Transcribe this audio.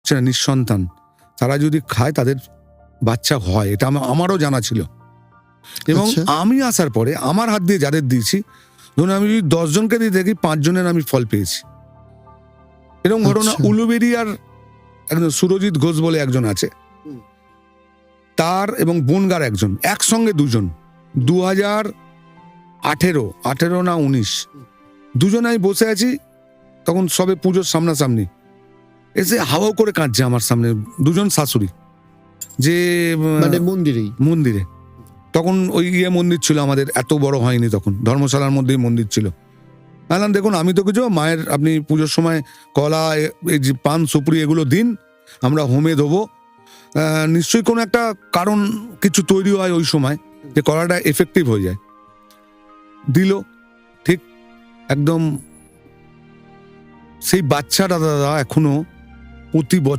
হচ্ছে না, নিঃসন্তান, তারা যদি খায় তাদের বাচ্চা হয়, এটা আমারও জানা ছিল। এবং আচ্ছা। আমি আসার পরে আমার হাত দিয়ে যাদের দিয়েছি, ধরুন আমি যদি 10 জনকে দিয়ে দেখি 5 জনের আমি ফল পেয়েছি। এরকম ঘটনা আচ্ছা। উলুবেড়িয়ার একজন সুরজিৎ ঘোষ বলে একজন আছে, তার এবং বনগার একজন, একসঙ্গে দুজন, 2018 না 19, দুজন আমি বসে আছি, তখন সবে পুজোর সামনাসামনি, এসে হাওয়াও করে কাঁদছে আমার সামনে, দুজন শাশুড়ি, যে মানে মন্দিরেই? মন্দিরে, তখন ওই মন্দির ছিল আমাদের, এত বড় হয়নি তখন, ধর্মশালার মধ্যেই মন্দির ছিল। বললাম দেখুন আমি তো কিছু, মায়ের আপনি পুজোর সময় কলা, এই যে পান সুপুরি এগুলো দিন, আমরা হোমে দেবো, নিশ্চয়ই কোনো একটা কারণ কিছু তৈরি হয় ওই সময়, যে কলাটা এফেক্টিভ হয়ে যায়। দিল ঠিক একদম, সেই বাচ্চাটা দাদা এখনো প্রতি বছর